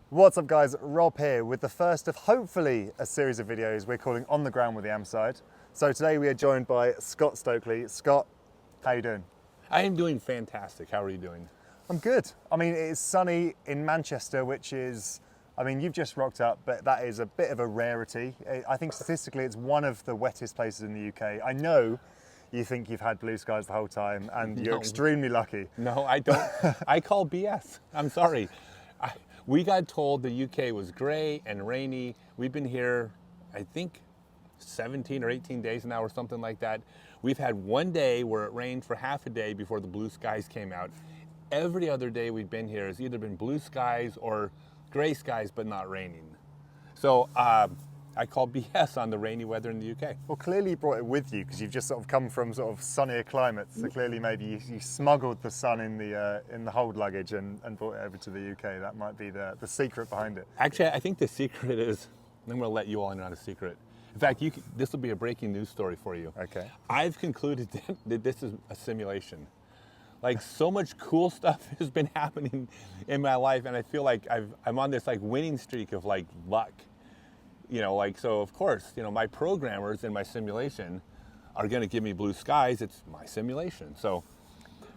What's up guys, Rob here with the first of hopefully a series of videos we're calling On the Ground with the Am Side. So today we are joined by Scott Stokely. Scott, how you doing? I am doing fantastic. How are you doing? I'm good. I mean, it's sunny in Manchester, which is, I mean, you've just rocked up, but that is a bit of a rarity. I think statistically it's one of the wettest places in the UK. I know you think you've had blue skies the whole time and you're extremely lucky. No, I don't. I call BS. I'm sorry. We got told the UK was gray and rainy. We've been here, I think, 17 or 18 days now or something like that. We've had one day where it rained for half a day before the blue skies came out. Every other day we've been here has either been blue skies or gray skies, but not raining. So I call BS on the rainy weather in the UK. Well, clearly you brought it with you because you've just sort of come from sort of sunnier climates. So clearly maybe you smuggled the sun in the hold luggage and brought it over to the UK. That might be the secret behind it. Actually, I think the secret is, I'm going to let you all in on a secret. In fact, this will be a breaking news story for you. Okay. I've concluded that this is a simulation. Like, so much cool stuff has been happening in my life, and I feel like I'm on this like winning streak of like luck. You know, like, so of course, you know, my programmers in my simulation are going to give me blue skies. It's my simulation. So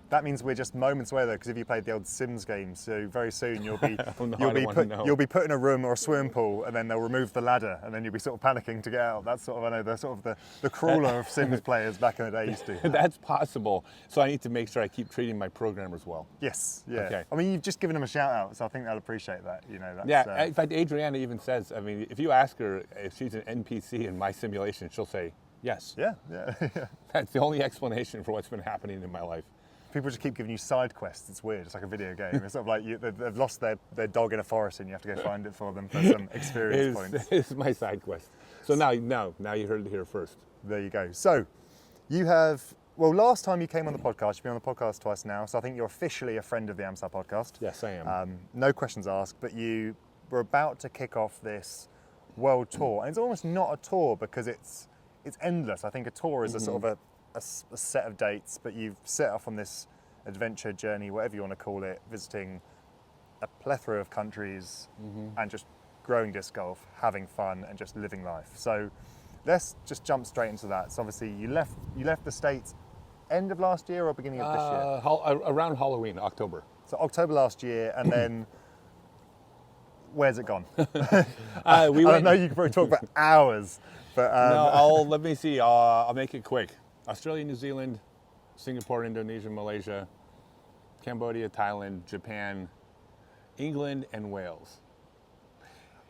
that means we're just moments away though, because if you played the old Sims game, so very soon you'll be you'll be put in a room or a swimming pool, and then they'll remove the ladder, and then you'll be sort of panicking to get out. That's sort of, I know, the crawler of Sims players back in the day used to. That's possible. So I need to make sure I keep treating my programmers well. Yes, yeah. Okay. I mean, you've just given them a shout out, so I think they'll appreciate that. You know. That's, yeah. In fact, Adriana even says, I mean, if you ask her if she's an NPC in my simulation, she'll say yes. Yeah. That's the only explanation for what's been happening in my life. People just keep giving you side quests. It's weird. It's like a video game. It's sort of like they've lost their dog in a forest and you have to go find it for them for some experience points. It's my side quest. So now you heard it here first. There you go. So you have, well, last time you came on the podcast, you've been on the podcast twice now, so I think you're officially a friend of the AmStar podcast. Yes, I am. No questions asked, but you were about to kick off this world tour. And it's almost not a tour because it's endless. I think a tour is a sort of a set of dates, but you've set off on this adventure journey, whatever you want to call it, visiting a plethora of countries and just growing disc golf, having fun and just living life. So let's just jump straight into that. So obviously you left the States end of last year or beginning of this year? Around Halloween, October. So October last year, and then where's it gone? I know you can probably talk for hours, but no, let me see. I'll make it quick. Australia, New Zealand, Singapore, Indonesia, Malaysia, Cambodia, Thailand, Japan, England, and Wales.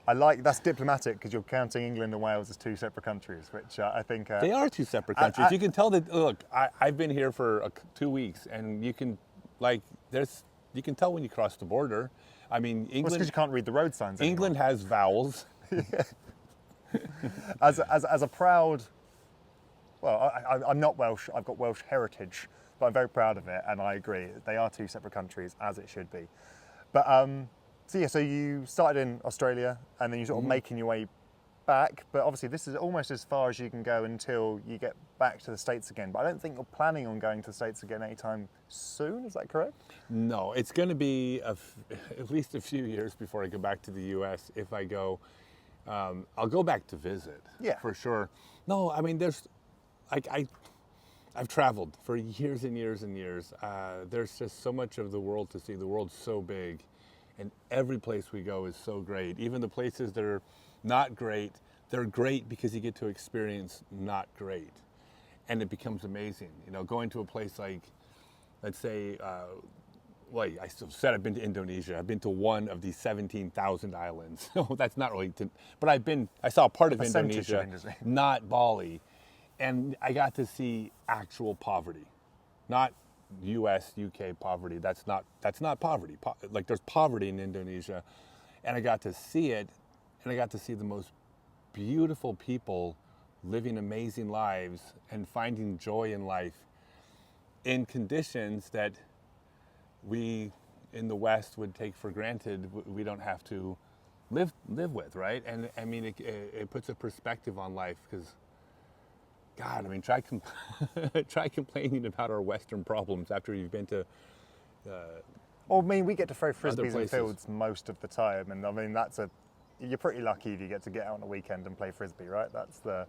I like that's diplomatic because you're counting England and Wales as two separate countries, which I think they are two separate countries. You can tell that. Look, I've been here for 2 weeks, and you can you can tell when you cross the border. I mean, England. Well, because you can't read the road signs anymore. England has vowels. As a proud. Well, I'm not Welsh, I've got Welsh heritage, but I'm very proud of it, and I agree. They are two separate countries, as it should be. But, so you started in Australia, and then you're sort of making your way back, but obviously this is almost as far as you can go until you get back to the States again. But I don't think you're planning on going to the States again anytime soon, is that correct? No, it's going to be at least a few years before I go back to the US. If I go, I'll go back to visit, for sure. No, I mean, I've traveled for years and years and years. There's just so much of the world to see. The world's so big, and every place we go is so great. Even the places that are not great, they're great because you get to experience not great, and it becomes amazing. You know, going to a place like, let's say, well, I still said I've been to Indonesia. I've been to one of these 17,000 islands. So that's not really, but I saw part of Indonesia, not Bali. And I got to see actual poverty, not U.S., U.K. poverty. That's not poverty. Like, there's poverty in Indonesia, and I got to see it, and I got to see the most beautiful people living amazing lives and finding joy in life in conditions that we in the West would take for granted. We don't have to live with, right? And I mean, it puts a perspective on life because. God, I mean, try complaining about our Western problems after you've been to Well, I mean, we get to throw frisbees in places. fields most of the time, and I mean you're pretty lucky if you get to get out on a weekend and play frisbee, right? That's that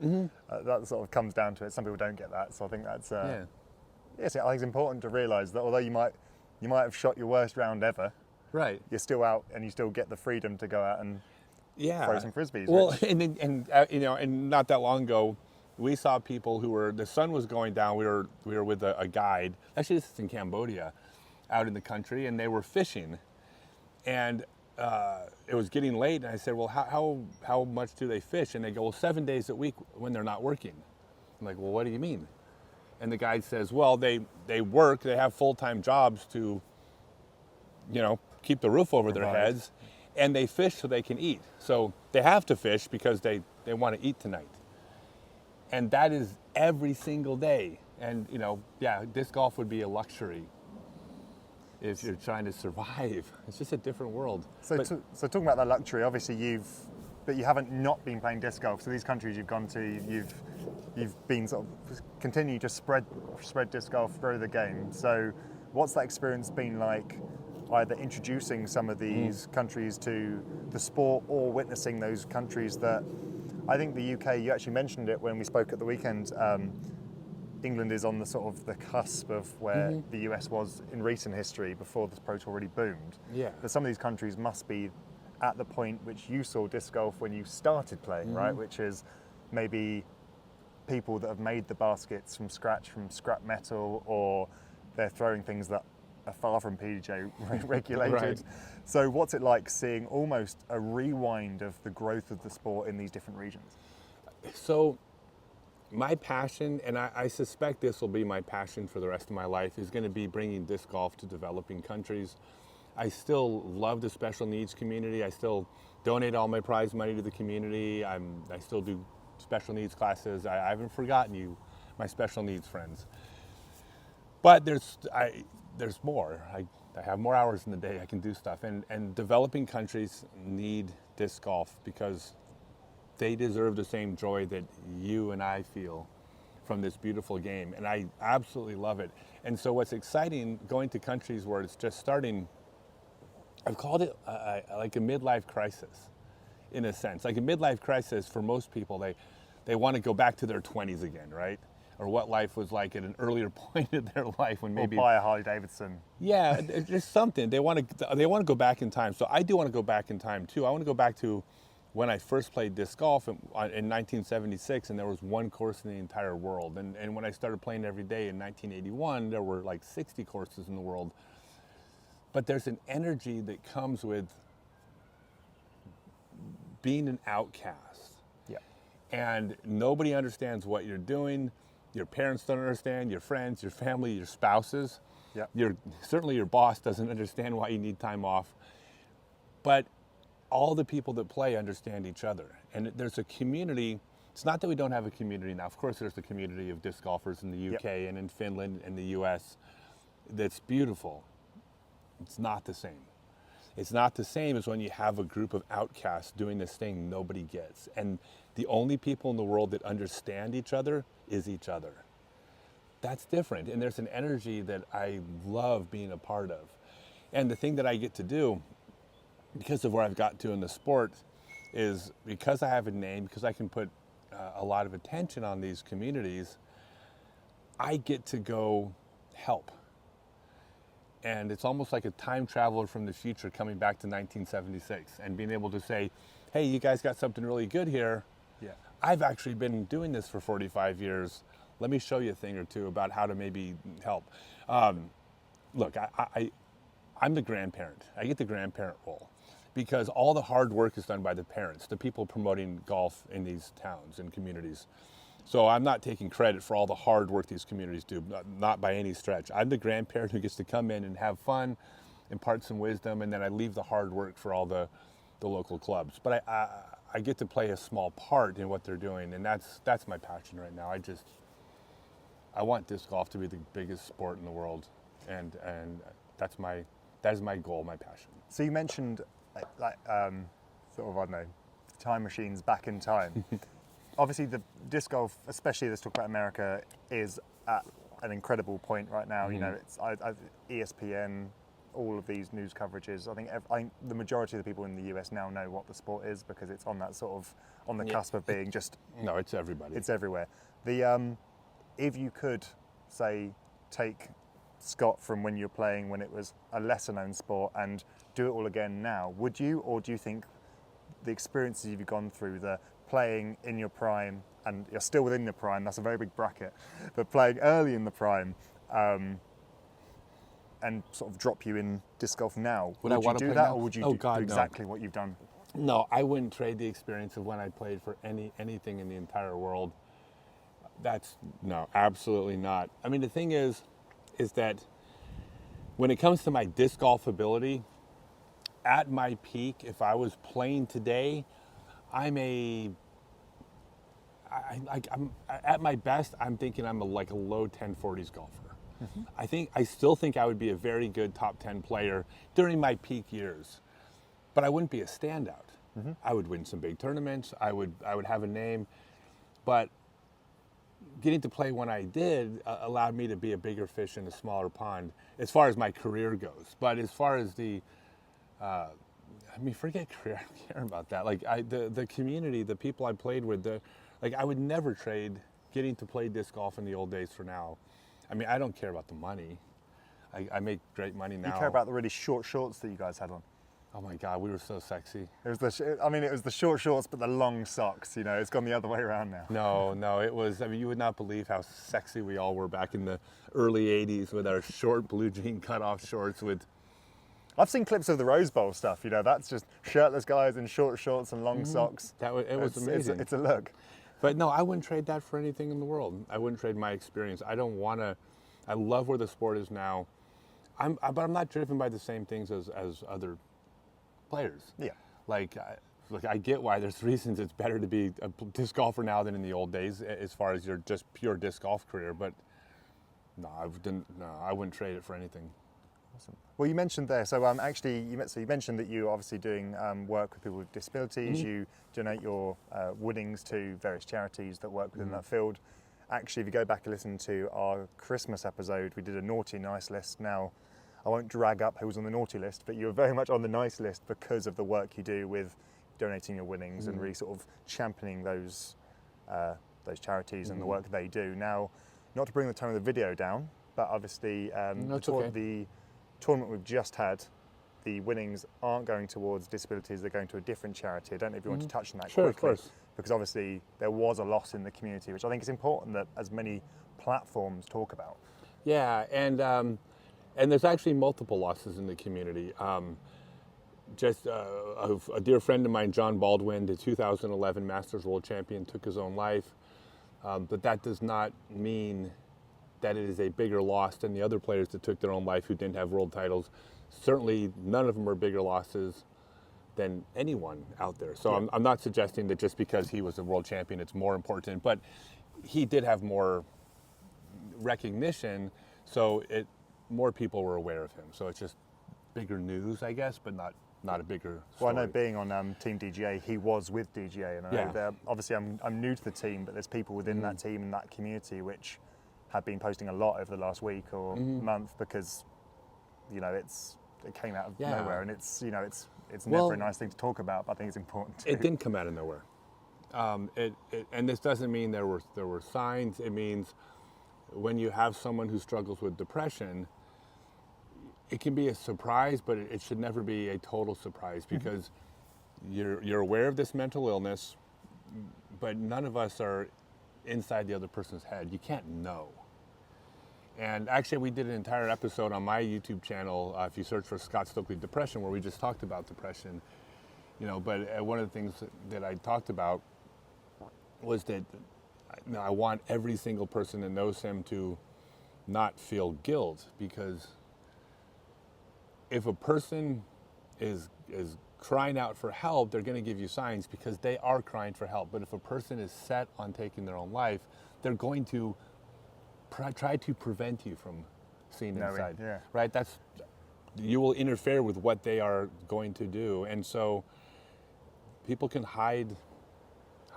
sort of comes down to it. Some people don't get that, so I think that's yes, I think it's important to realise that although you might have shot your worst round ever, right, you're still out and you still get the freedom to go out and throw some frisbees. Well, and not that long ago, we saw people who the sun was going down. We were with a guide. Actually, this is in Cambodia, out in the country, and they were fishing, and it was getting late. And I said, well, how much do they fish? And they go, well, 7 days a week when they're not working. I'm like, well, what do you mean? And the guide says, well, they work. They have full-time jobs to, keep the roof over their heads, and they fish so they can eat. So they have to fish because they want to eat tonight. And that is every single day. And, disc golf would be a luxury if you're trying to survive. It's just a different world. So talking about that luxury, obviously you haven't not been playing disc golf. So these countries you've gone to, you've been sort of continue to spread disc golf through the game. So what's that experience been like, either introducing some of these countries to the sport or witnessing those countries that, I think the UK, you actually mentioned it when we spoke at the weekend, England is on the sort of the cusp of where the US was in recent history before the Pro Tour really boomed. Yeah. But some of these countries must be at the point which you saw disc golf when you started playing, right? Which is maybe people that have made the baskets from scratch, from scrap metal, or they're throwing things that are far from PDJ regulated. Right. So what's it like seeing almost a rewind of the growth of the sport in these different regions? So my passion, and I suspect this will be my passion for the rest of my life, is going to be bringing disc golf to developing countries. I still love the special needs community. I still donate all my prize money to the community. I still do special needs classes. I haven't forgotten you, my special needs friends. But there's more. I have more hours in the day. I can do stuff. And developing countries need disc golf because they deserve the same joy that you and I feel from this beautiful game. And I absolutely love it. And so what's exciting, going to countries where it's just starting, I've called it like a midlife crisis, in a sense. Like a midlife crisis for most people, they want to go back to their 20s again, right? Or what life was like at an earlier point in their life when maybe... Or buy a Harley Davidson. Yeah, there's something. They want to go back in time. So I do want to go back in time too. I want to go back to when I first played disc golf in 1976, and there was one course in the entire world. And when I started playing every day in 1981, there were like 60 courses in the world. But there's an energy that comes with being an outcast. Yeah. And nobody understands what you're doing. Your parents don't understand, your friends, your family, your spouses. Yeah. Certainly your boss doesn't understand why you need time off. But all the people that play understand each other. And there's a community. It's not that we don't have a community now. Of course, there's the community of disc golfers in the UK and in Finland and the US. That's beautiful. It's not the same. It's not the same as when you have a group of outcasts doing this thing nobody gets. And the only people in the world that understand each other is each other. That's different. And there's an energy that I love being a part of. And the thing that I get to do, because of where I've got to in the sport, is because I have a name, because I can put a lot of attention on these communities, I get to go help. And it's almost like a time traveler from the future coming back to 1976 and being able to say, hey, you guys got something really good here. Yeah. I've actually been doing this for 45 years. Let me show you a thing or two about how to maybe help. Look, I'm the grandparent. I get the grandparent role because all the hard work is done by the parents, the people promoting golf in these towns and communities. So I'm not taking credit for all the hard work these communities do, not by any stretch. I'm the grandparent who gets to come in and have fun, impart some wisdom, and then I leave the hard work for all the local clubs. But I get to play a small part in what they're doing, and that's my passion right now. I want disc golf to be the biggest sport in the world, and that is my goal, my passion. So you mentioned sort of, I don't know, time machines back in time. Obviously, the disc golf, especially let's talk about America, is at an incredible point right now. You know, it's ESPN all of these news coverages, I think the majority of the people in the US now know what the sport is because it's on that sort of on the cusp of being just. No, it's everybody. It's everywhere. The if you could say take Scott from when you're playing when it was a lesser known sport and do it all again now, would you, or do you think the experiences you've gone through, the playing in your prime, and you're still within your prime, that's a very big bracket, but playing early in the prime, and sort of drop you in disc golf now, would you do that, now? or would you Oh, do God, exactly no. what you've done? No, I wouldn't trade the experience of when I played for anything in the entire world. No, absolutely not. I mean, the thing is that when it comes to my disc golf ability, at my peak, if I was playing today, I'm at my best, I'm thinking I'm like a low 1040s golfer. I still think I would be a very good top 10 player during my peak years, but I wouldn't be a standout. I would win some big tournaments. I would have a name, but getting to play when I did allowed me to be a bigger fish in a smaller pond as far as my career goes. But as far as forget career. I don't care about that. Like the community, the people I played with, I would never trade getting to play disc golf in the old days for now. I mean, I don't care about the money. I make great money now. You care about the really short shorts that you guys had on. Oh my God, we were so sexy. It was it was the short shorts, but the long socks. You know, it's gone the other way around now. No, it was. I mean, you would not believe how sexy we all were back in the early '80s with our short blue jean cutoff shorts. I've seen clips of the Rose Bowl stuff. You know, that's just shirtless guys in short shorts and long socks. It was amazing. It's a look. But no, I wouldn't trade that for anything in the world. I wouldn't trade my experience. I don't want to. I love where the sport is now. But I'm not driven by the same things as other players. Yeah. Look, I get why there's reasons it's better to be a disc golfer now than in the old days as far as your just pure disc golf career. But no, I wouldn't trade it for anything. Awesome. Well, you mentioned there, so you mentioned that you're obviously doing work with people with disabilities. You donate your winnings to various charities that work within that field. Actually, if you go back and listen to our Christmas episode, we did a naughty nice list. Now, I won't drag up who was on the naughty list, but you're very much on the nice list because of the work you do with donating your winnings and really sort of championing those charities and the work they do. Now, not to bring the tone of the video down, but obviously the tournament we've just had, the winnings aren't going towards disabilities, they're going to a different charity. I don't know if you want to touch on that quickly. Of course. Because obviously there was a loss in the community, which I think is important that as many platforms talk about. Yeah, and there's actually multiple losses in the community. A dear friend of mine, John Baldwin, the 2011 Masters World Champion, took his own life. But that does not mean that it is a bigger loss than the other players that took their own life who didn't have world titles. Certainly, none of them are bigger losses than anyone out there. So I'm not suggesting that just because he was a world champion, it's more important. But he did have more recognition, so more people were aware of him. So it's just bigger news, I guess, but not a bigger story. Well, I know being on Team DGA, he was with DGA, and I know obviously I'm new to the team, but there's people within that team and that community which have been posting a lot over the last week or month because, you know, it came out of nowhere, and it's never a nice thing to talk about, but I think it's important too. It didn't come out of nowhere. And this doesn't mean there were signs. It means when you have someone who struggles with depression, it can be a surprise, but it should never be a total surprise because you're aware of this mental illness, but none of us are inside the other person's head. You can't know. And actually, we did an entire episode on my YouTube channel, if you search for Scott Stokely Depression, where we just talked about depression. You know, but one of the things that I talked about was that I want every single person that knows him to not feel guilt, because if a person is crying out for help, they're going to give you signs because they are crying for help. But if a person is set on taking their own life, they're going to try to prevent you from seeing inside. Yeah. Right? You will interfere with what they are going to do, and so people can hide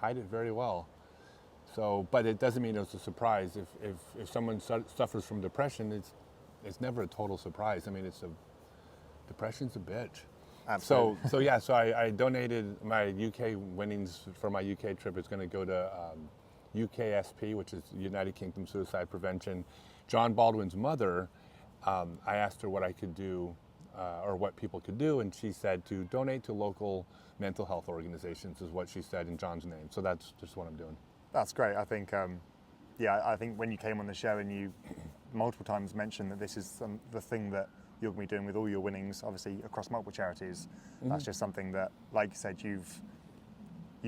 it very well. So, but it doesn't mean it's a surprise. If someone suffers from depression, it's never a total surprise. I mean, Depression's a bitch. Absolutely. So I donated my UK winnings for my UK trip. It's going to go to UKSP, which is United Kingdom Suicide Prevention. John Baldwin's mother, I asked her what I could do or what people could do, and she said to donate to local mental health organizations is what she said in John's name. So that's just what I'm doing. That's great. I think, I think when you came on the show and you multiple times mentioned that this is the thing that you're going to be doing with all your winnings, obviously across multiple charities, that's just something that, like you said, you've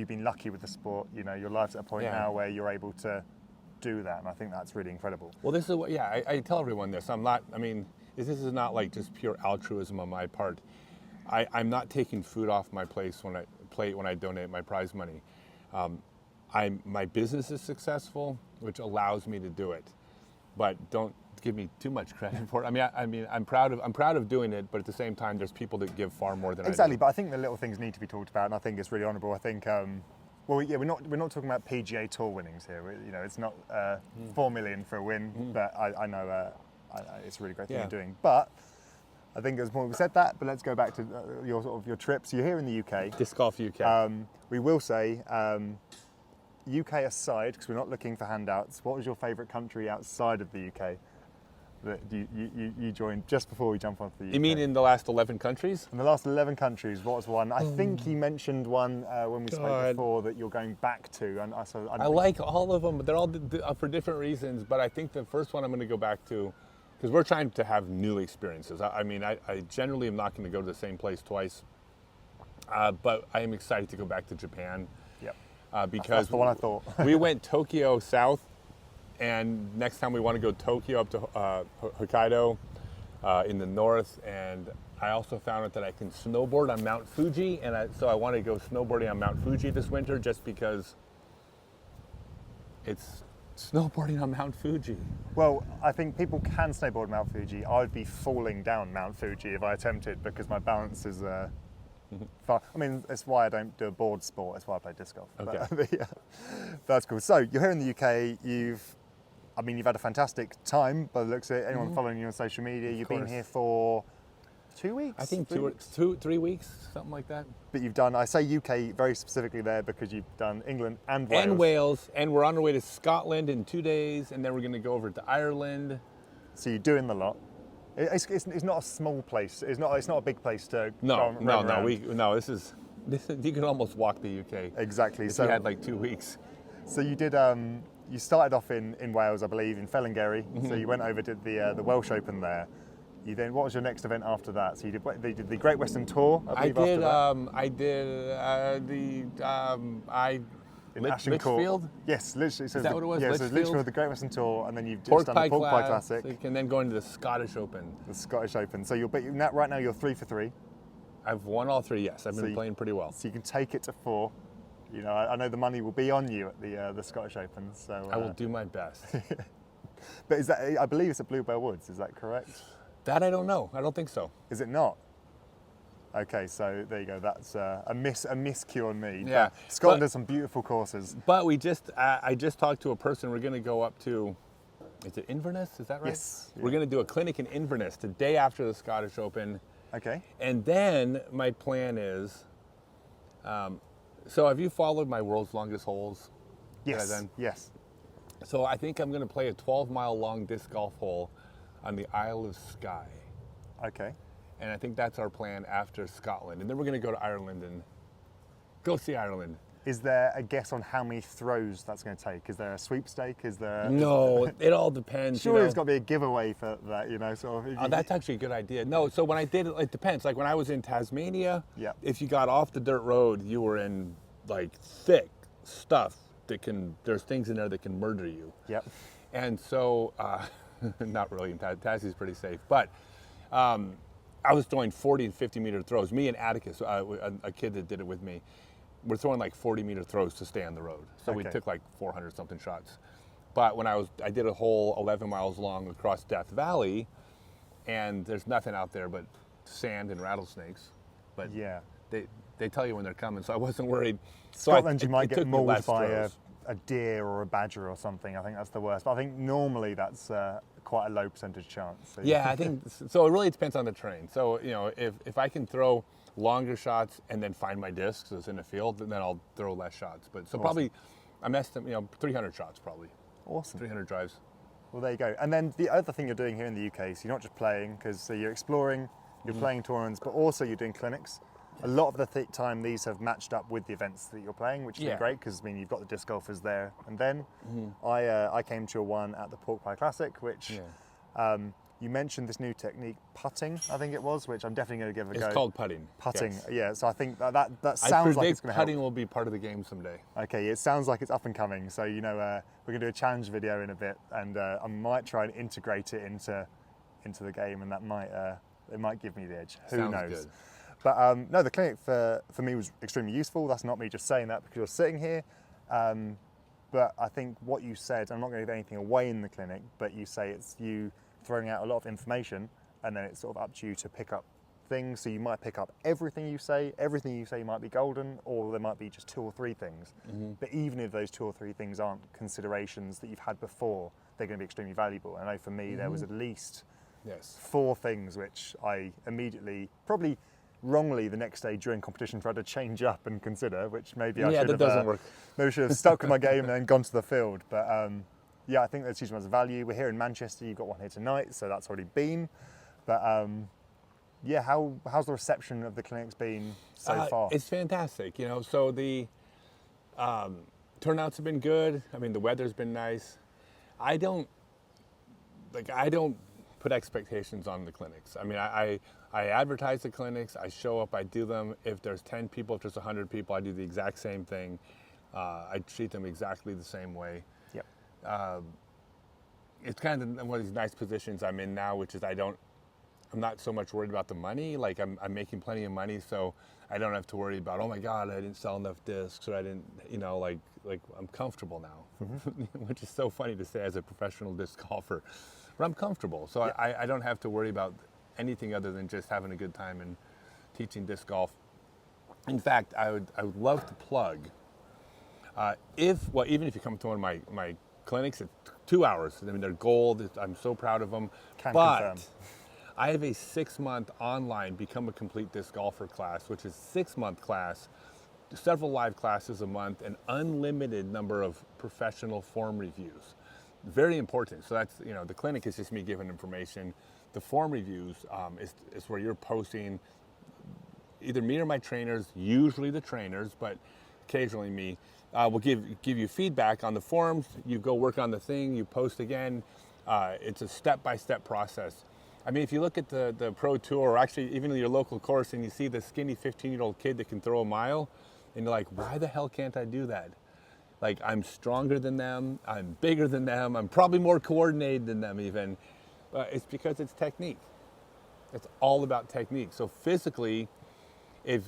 been lucky with the sport. You know, your life's at a point now where you're able to do that, and I think that's really incredible. Well, this is what, I tell everyone this. This is not like just pure altruism on my part. I'm not taking food off my plate when I donate my prize money. My business is successful, which allows me to do it, but don't give me too much credit for it. I'm proud of doing it, but at the same time, there's people that give far more than I do. Exactly, but I think the little things need to be talked about, and I think it's really honourable. I think, we're not talking about PGA Tour winnings here. It's not 4 million for a win, but I know it's a really great thing you're doing. But I think it's more we said that. But let's go back to your trips. You're here in the UK. Disc Golf UK. We will say. UK aside, because we're not looking for handouts, what was your favourite country outside of the UK that you joined just before we jump onto the UK? You mean in the last 11 countries? In the last 11 countries, what was one? I think he mentioned one when we spoke before that you're going back to. And I like all of them, but they're all for different reasons. But I think the first one I'm going to go back to, because we're trying to have new experiences. I generally am not going to go to the same place twice, but I am excited to go back to Japan. Because that's the one I thought. We went Tokyo south, and next time we want to go Tokyo up to Hokkaido in the north. And I also found out that I can snowboard on Mount Fuji, and so I want to go snowboarding on Mount Fuji this winter just because it's snowboarding on Mount Fuji. Well, I think people can snowboard Mount Fuji. I would be falling down Mount Fuji if I attempted because my balance is... far. I mean, that's why I don't do a board sport. That's why I play disc golf. Okay. But, that's cool. So you're here in the UK. You've had a fantastic time by the looks of it. Anyone following you on social media, you've been here for 2 weeks. I think 3 weeks, something like that. But you've done. I say UK very specifically there because you've done England and Wales. And Wales, and we're on our way to Scotland in 2 days, and then we're going to go over to Ireland. So you're doing the lot. It's not a small place. It's not a big place to No. around. This is you can almost walk the UK. Exactly. So you had like 2 weeks. So you did. You started off in Wales, I believe, in Fellingerry. So you went over did the Welsh Open there. You then what was your next event after that? So you did the Great Western Tour. I believe Lichfield? Yes, literally. So is that what it was? Yeah, Lichfield? so Lichfield, the Great Western Tour, and then you've just done the Pork Pie Classic. And then going to the Scottish Open. The Scottish Open. So right now you're 3 for 3. I've won all 3, yes. I've been playing pretty well. So you can take it to 4. You know, I know the money will be on you at the Scottish Open. So I will do my best. But is that? I believe it's at Bluebell Woods. Is that correct? That I don't know. I don't think so. Is it not? Okay, so there you go. That's a miscue on me. Yeah, but Scotland has some beautiful courses. But I just talked to a person. We're going to go up to, is it Inverness? Is that right? Yes. We're going to do a clinic in Inverness the day after the Scottish Open. Okay. And then my plan is, so have you followed my world's longest holes? Yes. Yes. So I think I'm going to play a 12-mile long disc golf hole on the Isle of Skye. Okay. And I think that's our plan after Scotland. And then we're going to go to Ireland and go see Ireland. Is there a guess on how many throws that's going to take? Is there a sweepstake? Is there? No, it all depends. Surely there's got to be a giveaway for that, sort of. That's actually a good idea. No, so when I did it depends. Like when I was in Tasmania, if you got off the dirt road, you were in like thick stuff there's things in there that can murder you. Yep. And so, not really, Tassie's pretty safe, but I was throwing 40 and 50 meter throws. Me and Atticus, a kid that did it with me, we're throwing like 40 meter throws to stay on the road. So we took like 400 something shots. But when I did a hole 11 miles long across Death Valley, and there's nothing out there but sand and rattlesnakes. But yeah, they tell you when they're coming, so I wasn't worried. Scotland, you might get mauled by a deer or a badger or something. I think that's the worst. But I think normally that's quite a low percentage chance. So Yeah, I think so. It really depends on the terrain. So if I can throw longer shots and then find my discs as in the field, then I'll throw less shots. But so probably I'm estimating 300 shots probably. Awesome. 300 drives. Well, there you go. And then the other thing you're doing here in the UK, so you're not just playing, because so you're exploring, you're playing tournaments, but also you're doing clinics. A lot of the time, these have matched up with the events that you're playing, which has been great, because you've got the disc golfers there. And then I came to a one at the Pork Pie Classic, which you mentioned this new technique, putting, I think it was, which I'm definitely going to give a go. It's called putting. Putting, Yes. yeah. So I think that sounds like it's going to help. Putting will be part of the game someday. Okay, it sounds like it's up and coming. So we're going to do a challenge video in a bit, and I might try and integrate it into the game, and that might give me the edge. Who Sounds knows? good. But no, the clinic for me was extremely useful. That's not me just saying that because you're sitting here. But I think what you said, I'm not going to give anything away in the clinic, but you say it's you throwing out a lot of information, and then it's sort of up to you to pick up things. So you might pick up everything you say might be golden, or there might be just 2 or 3 things. But even if those 2 or 3 things aren't considerations that you've had before, they're going to be extremely valuable. I know for me, there was at least 4 things which I immediately, probably wrongly the next day during competition, tried to change up and consider, which maybe I should have, doesn't work. maybe should have stuck with my game and then gone to the field. But yeah, I think there's huge amounts of value. We're here in Manchester. You've got one here tonight, so that's already been. But yeah, how's the reception of the clinics been so far? It's fantastic. So the turnouts have been good. I mean, the weather's been nice. I don't put expectations on the clinics. I mean, I advertise the clinics. I show up. I do them. If there's 10 people, if there's 100 people, I do the exact same thing. I treat them exactly the same way. Yep. It's kind of one of these nice positions I'm in now, which is I'm not so much worried about the money. Like I'm making plenty of money, so I don't have to worry about, oh my God, I didn't sell enough discs, or I didn't, like I'm comfortable now, which is so funny to say as a professional disc golfer, but I'm comfortable. So I don't have to worry about anything other than just having a good time and teaching disc golf. In fact, I would love to plug, even if you come to one of my clinics, it's 2 hours. I mean, they're gold. I'm so proud of them. Can but confirm. I have a 6-month online Become a Complete Disc Golfer class, which is a 6-month class, several live classes a month, an unlimited number of professional form reviews. Very important. So that's, the clinic is just me giving information. The form reviews is where you're posting either me or my trainers, usually the trainers, but occasionally me, will give you feedback on the forms. You go work on the thing, you post again. It's a step-by-step process. I mean, if you look at the Pro Tour, or actually even your local course, and you see the skinny 15-year-old kid that can throw a mile, and you're like, why the hell can't I do that? Like, I'm stronger than them, I'm bigger than them, I'm probably more coordinated than them even. But it's because it's technique. It's all about technique. So physically, if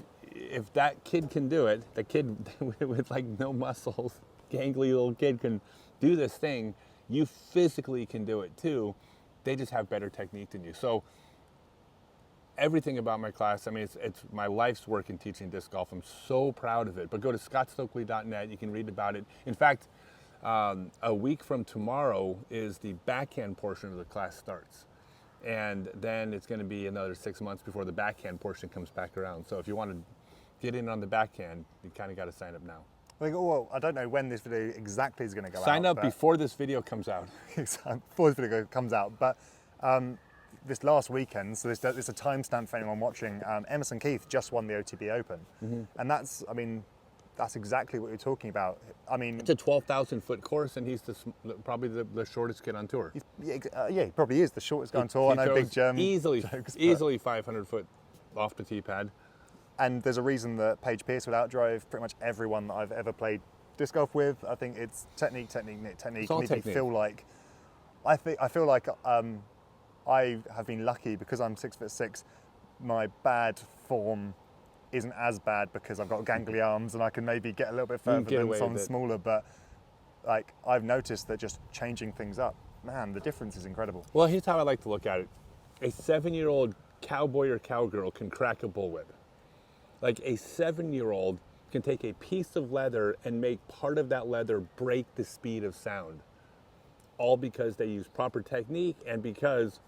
that kid can do it, the kid with like no muscles, gangly little kid can do this thing, you physically can do it too. They just have better technique than you. So everything about my class, I mean, it's my life's work in teaching disc golf. I'm so proud of it. But go to scottstokely.net. You can read about it. In fact, a week from tomorrow is the backhand portion of the class starts. And then it's going to be another 6 months before the backhand portion comes back around. So if you want to get in on the backhand, you kind of got to sign up now. Well, I don't know when this video exactly is going to go out. Sign up before this video comes out. Before this video comes out. But this last weekend, so it's a timestamp for anyone watching, Emerson Keith just won the OTB Open. And that's exactly what you're talking about. I mean, it's a 12,000-foot course, and he's probably the shortest kid on tour. He probably is the shortest guy on tour. I know Big German easily 500 foot off the tee pad. And there's a reason that Paige Pierce would outdrive pretty much everyone that I've ever played disc golf with. I think it's technique. It's all technique. I feel like I have been lucky because I'm 6'6". My bad form isn't as bad because I've got gangly arms and I can maybe get a little bit further than someone smaller. But like I've noticed that just changing things up, man, the difference is incredible. Well, here's how I like to look at it. A 7-year-old cowboy or cowgirl can crack a bullwhip. Like a 7-year-old can take a piece of leather and make part of that leather break the speed of sound. all because they use proper technique and because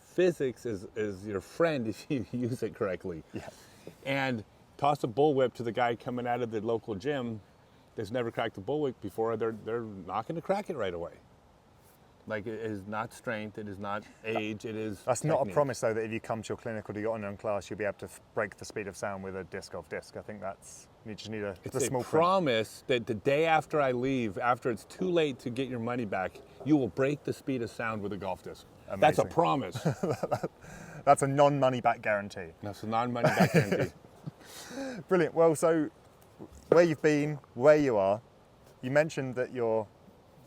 physics is your friend if you use it correctly. Yeah. And toss a bullwhip to the guy coming out of the local gym that's never cracked a bullwhip before, they're not going to crack it right away. Like, it is not strength, it is not age, it is That's technique. not a promise, though, that if you come to your clinic or to your online class, you'll be able to break the speed of sound with a disc golf disc. I think you just need It's the a small print. promise that the day after I leave, after it's too late to get your money back, you will break the speed of sound with a golf disc. Amazing. That's a promise. That's a non-money back guarantee. That's a non-money back guarantee. Brilliant. Well, so where you've been, where you are, you mentioned that you're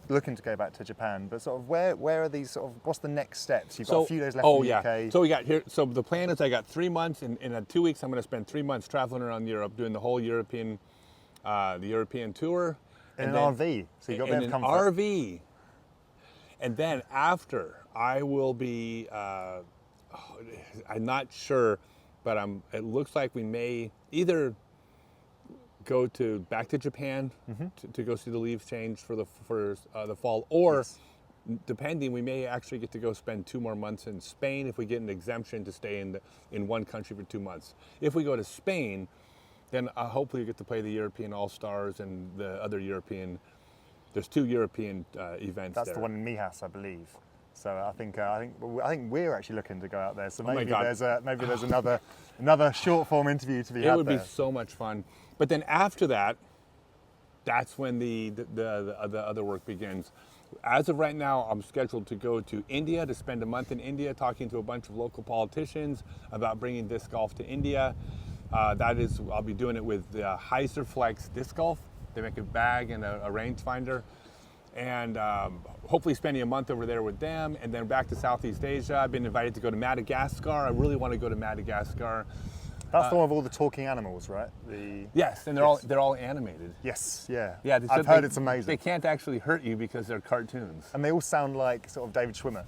looking to go back to Japan, but sort of where are these sort of, what's the next steps? You've got a few days left in the UK. So we got here. So the plan is I got 3 months. In 2 weeks, I'm going to spend 3 months traveling around Europe, doing the whole European, the European tour. In an RV, so you got a bit of comfort. In an RV. And then after, I will be, I'm not sure, but it looks like we may either go back to Japan to go see the leaves change for the fall, or Yes. depending, we may actually get to go spend 2 more months in Spain if we get an exemption to stay in one country for 2 months. If we go to Spain, then hopefully we get to play the European All-Stars and the other European. There's 2 European events. That's there. the one in Mijas, I believe. So I think we're actually looking to go out there. So my maybe God. there's another short form interview to be had It would there. be so much fun. But then after that, that's when the other work begins. As of right now, I'm scheduled to go to India to spend a month in India talking to a bunch of local politicians about bringing disc golf to India. I'll be doing it with the Heiser Flex Disc Golf. They make a bag and a rangefinder. And hopefully spending a month over there with them, and then back to Southeast Asia. I've been invited to go to Madagascar. I really want to go to Madagascar. That's the one with all the talking animals, right? Yes, and they're all animated. Yes, yeah. Yeah, I've heard it's amazing. They can't actually hurt you because they're cartoons. And they all sound like sort of David Schwimmer.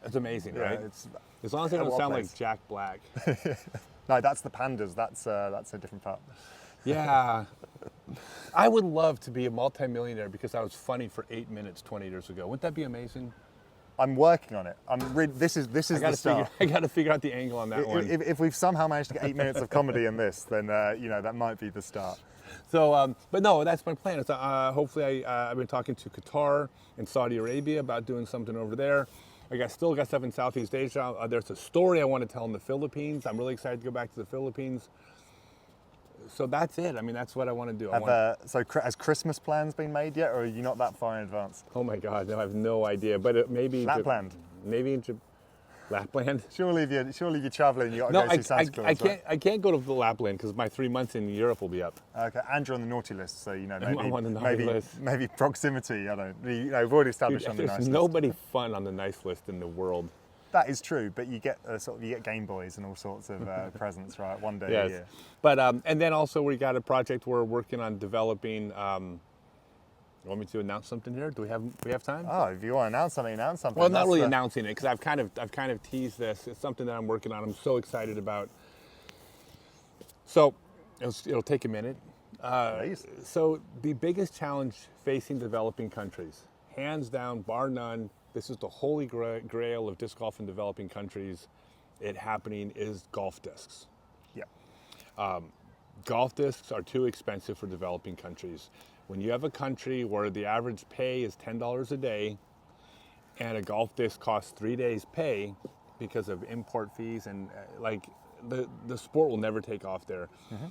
It's amazing, Yeah, right? it's As long as they a don't lot of sound place. like Jack Black. No, that's the pandas. That's a different part. Yeah. I would love to be a multimillionaire because I was funny for 8 minutes 20 years ago. Wouldn't that be amazing? I'm working on it. This is the start. I got to figure out the angle on that one. If we've somehow managed to get 8 minutes of comedy in this, then that might be the start. So, but no, that's my plan. It's, hopefully, I've been talking to Qatar and Saudi Arabia about doing something over there. Still got stuff in Southeast Asia. There's a story I want to tell in the Philippines. I'm really excited to go back to the Philippines. So that's it. I mean, that's what I want to do. Has Christmas plans been made yet, or are you not that far in advance? Oh my God, no, I have no idea. But maybe Lapland. Maybe in Lapland. Surely if you're traveling, you got to go see Santa Claus. I can't go to the Lapland because my 3 months in Europe will be up. Okay, and you're on the naughty list, so I'm on the naughty list. maybe proximity. We've already established on the nice There's list. nobody fun on the nice list in the world. That is true, but you get you get Game Boys and all sorts of presents, right? One day a year. But and then also we got a project we're working on developing. You want me to announce something here? Do we have time? Oh, if you want to announce something, announce something. Well, not really announcing it because I've kind of teased this. It's something that I'm working on. I'm so excited about. So it'll take a minute. Please. So the biggest challenge facing developing countries, hands down, bar none. This is the holy grail of disc golf in developing countries. It happening is golf discs. Yeah. Golf discs are too expensive for developing countries. When you have a country where the average pay is $10 a day and a golf disc costs 3 days pay because of import fees and the sport will never take off there. Mm-hmm.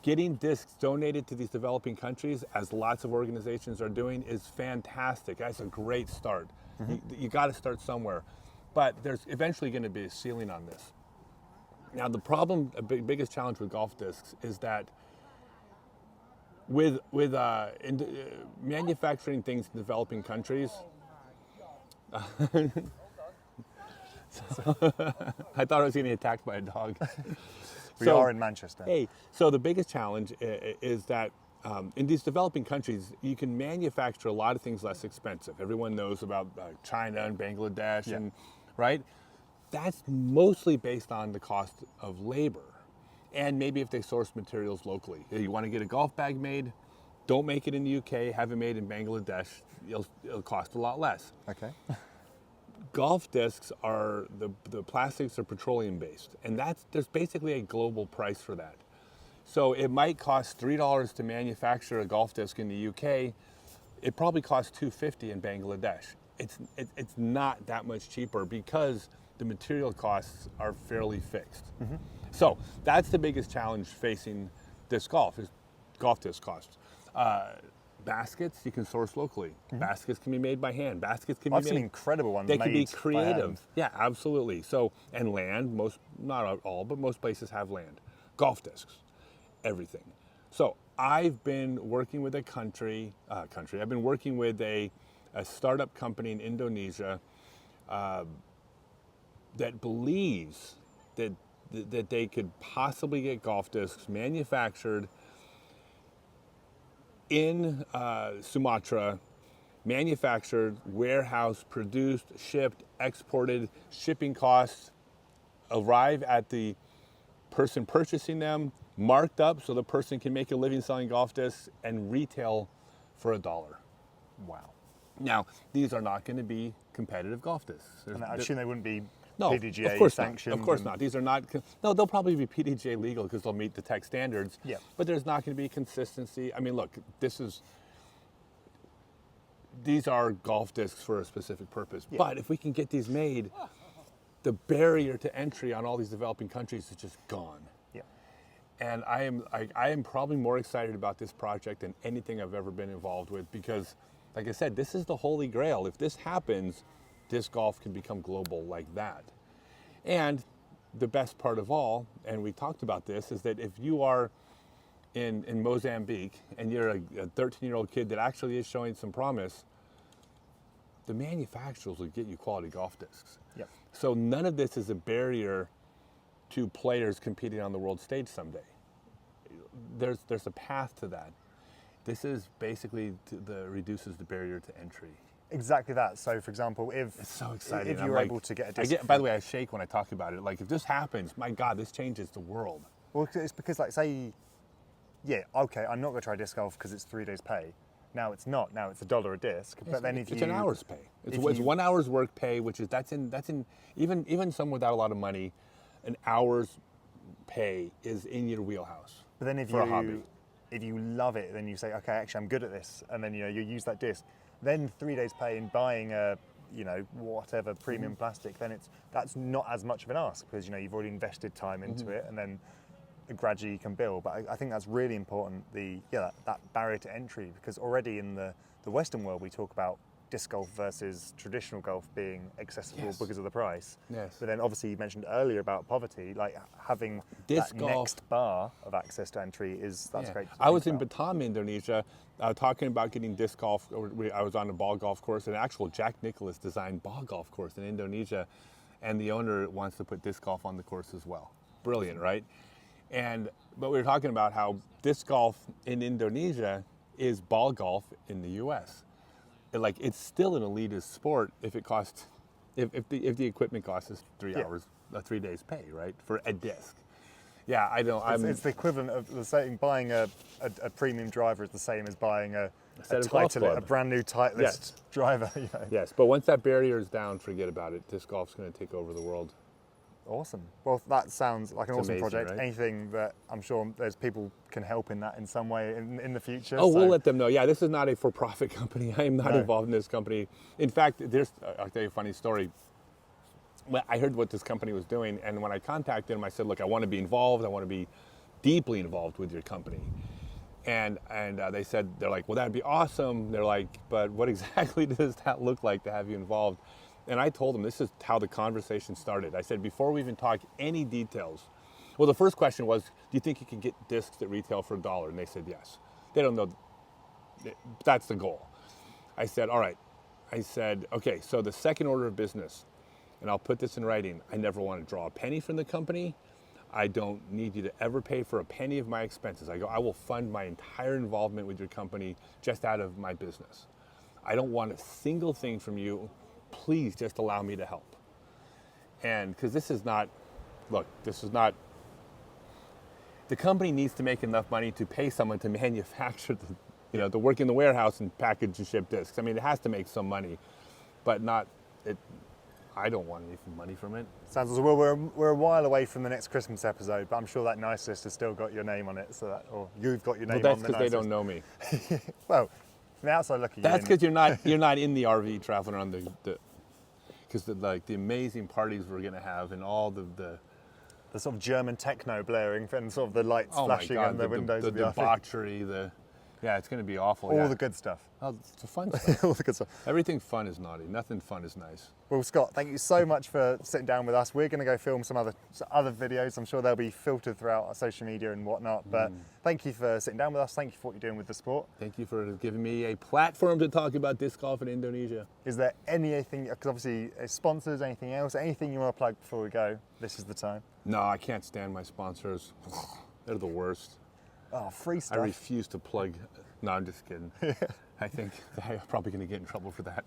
Getting discs donated to these developing countries, as lots of organizations are doing, is fantastic. That's a great start. Mm-hmm. You got to start somewhere. But there's eventually going to be a ceiling on this. Now, the problem, biggest challenge with golf discs is that with manufacturing things in developing countries, I thought I was getting attacked by a dog. We are in Manchester. Hey, so the biggest challenge is that in these developing countries, you can manufacture a lot of things less expensive. Everyone knows about China and Bangladesh, and right? That's mostly based on the cost of labor. And maybe if they source materials locally. You want to get a golf bag made, don't make it in the UK, have it made in Bangladesh, it'll cost a lot less. Okay. Golf discs are, the plastics are petroleum based, and there's basically a global price for that. So it might cost $3 to manufacture a golf disc in the UK. It probably costs $2.50 in Bangladesh. It's not that much cheaper because the material costs are fairly fixed. So that's the biggest challenge facing disc golf is golf disc costs. Baskets you can source locally. Baskets can be made by hand. Baskets can be I've made. seen incredible ones. They can be made by creative. hand. Yeah, absolutely. So, and land, not all, but most places have land. Golf discs, everything. So I've been working with I've been working with a startup company in Indonesia that believes that they could possibly get golf discs manufactured in Sumatra, manufactured, warehouse, produced, shipped, exported, shipping costs arrive at the person purchasing them, marked up so the person can make a living selling golf discs and retail for $1. Wow. Now, these are not going to be competitive golf discs. And I assume they wouldn't be No, PDGA of course sanctioned. not. Of course not. These are not. No, they'll probably be PDGA legal because they'll meet the tech standards. Yeah. But there's not going to be consistency. I mean, look, these are golf discs for a specific purpose. Yeah. But if we can get these made, the barrier to entry on all these developing countries is just gone. Yeah. And I am probably more excited about this project than anything I've ever been involved with because, like I said, this is the holy grail. If this happens, disc golf can become global like that. And the best part of all, and we talked about this, is that if you are in Mozambique and you're a 13-year-old kid that actually is showing some promise, the manufacturers will get you quality golf discs. Yep. So none of this is a barrier to players competing on the world stage someday. There's a path to that. This is basically reduces the barrier to entry. Exactly that. So, for example, It's so exciting. if you're able to get a disc, by the way, I shake when I talk about it. Like, if this happens, my God, this changes the world. well, it's because, like, say, yeah, okay, I'm not going to try disc golf because it's 3 days' pay. Now it's not. Now it's $1 a disc. But then if it's you, an hour's pay. It's if you- 1 hour's work pay, which is that's in even someone without a lot of money, an hour's pay is in your wheelhouse. But then for a hobby. if you love it, then you say, okay, actually, I'm good at this, and then you use that disc. Then 3 days' pay in buying a whatever premium plastic, then that's not as much of an ask because you've already invested time into it, and then gradually you can build. But I think that's really important. That barrier to entry, because already in the Western world we talk about disc golf versus traditional golf being accessible Yes. because of the price. Yes. But then obviously you mentioned earlier about poverty, like having Disc that golf- next bar of access to entry that's Yeah. great. to I think was in about. Batam, Indonesia, talking about getting disc golf. I was on a ball golf course, an actual Jack Nicklaus designed ball golf course in Indonesia, and the owner wants to put disc golf on the course as well. Brilliant, right? But we were talking about how disc golf in Indonesia is ball golf in the U.S. It's still an elitist sport if the equipment costs us 3 Yeah. hours, 3 days pay, right, for a disc. Yeah, I don't. It's the equivalent of the same. Buying a premium driver is the same as buying a set of golf clubs. a brand new Titleist Yes. driver. Yes, but once that barrier is down, forget about it. Disc golf's going to take over the world. Awesome. Well, that sounds like an It's awesome amazing, project. right? Anything that I'm sure there's people can help in that in some way in the future. Oh, so- we'll let them know. Yeah, this is not a for-profit company. I am not No. involved in this company. In fact, I'll tell you a funny story. Well, I heard what this company was doing, and when I contacted them, I said, look, I want to be involved. I want to be deeply involved with your company. And they said, they're like, well, that'd be awesome. They're like, but what exactly does that look like to have you involved? And I told them this is how the conversation started. I said, before we even talk any details, well, the first question was, do you think you can get discs that retail for $1? And they said yes. They don't know. That's the goal. I said, all right. I said, okay, so the second order of business, and I'll put this in writing, I never want to draw a penny from the company. I don't need you to ever pay for a penny of my expenses. I will fund my entire involvement with your company just out of my business. I don't want a single thing from you. Please just allow me to help. And because this is not, the company needs to make enough money to pay someone to manufacture You know, to work in the warehouse and package and ship discs. I mean, it has to make some money, but not it. I don't want any money from it. Sounds as well. We're a while away from the next Christmas episode, but I'm sure that nice list has still got your name on it, so that, or you've got your name Well, on that's the because nice they don't list. know me. Well, from the outside looking, That's because you're not in the RV traveling around because the amazing parties we're gonna have and all the sort of German techno blaring and sort of the lights oh my flashing God, on the windows the of the RV. debauchery, yeah, it's gonna be awful. All yeah. the good stuff. Oh, it's a fun stuff. All the good stuff. Everything fun is naughty. Nothing fun is nice. Well, Scott, thank you so much for sitting down with us. We're going to go film some other videos. I'm sure they'll be filtered throughout our social media and whatnot. But thank you for sitting down with us. Thank you for what you're doing with the sport. Thank you for giving me a platform to talk about disc golf in Indonesia. Is there anything, because obviously sponsors, anything else, anything you want to plug before we go? This is the time. No, I can't stand my sponsors. They're the worst. Oh, free I stuff. refuse to plug. No, I'm just kidding. I think I'm probably going to get in trouble for that.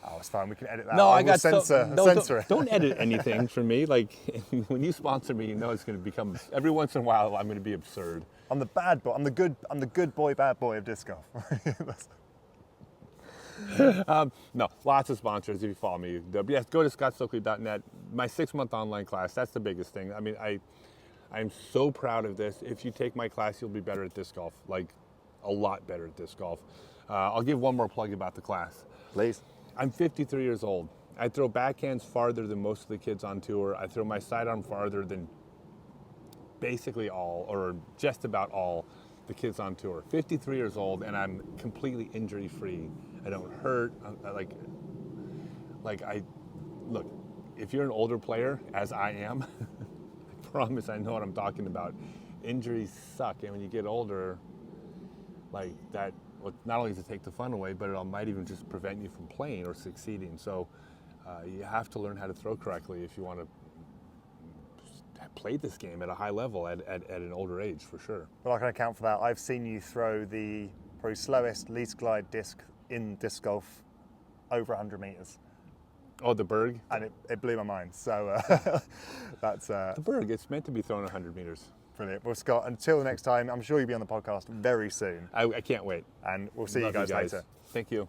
Oh, it's fine. We can edit that. No, out. I got censor it. Don't edit anything for me. Like when you sponsor me, you know it's going to become every once in a while. I'm going to be absurd. I'm the bad boy. I'm the good boy, bad boy of disc golf. No, lots of sponsors if you follow me. Yes, go to scottstokely.net. My 6-month online class. That's the biggest thing. I mean, I'm so proud of this. If you take my class, you'll be better at disc golf. Like a lot better at disc golf. I'll give one more plug about the class. Please. I'm 53 years old. I throw backhands farther than most of the kids on tour. I throw my sidearm farther than basically all, or just about all, the kids on tour. 53 years old, and I'm completely injury-free. I don't hurt. Look, if you're an older player, as I am, I promise I know what I'm talking about. Injuries suck, and when you get older, like that, well, not only does it take the fun away, but it might even just prevent you from playing or succeeding. So you have to learn how to throw correctly if you want to play this game at a high level at an older age, for sure. Well, I can account for that. I've seen you throw the probably slowest, least glide disc in disc golf over 100 meters. Oh, the Berg? And it blew my mind. So that's... The Berg, it's meant to be thrown 100 meters. Brilliant. Well, Scott, until next time, I'm sure you'll be on the podcast very soon. I can't wait. And we'll see you Love guys later. Thank you.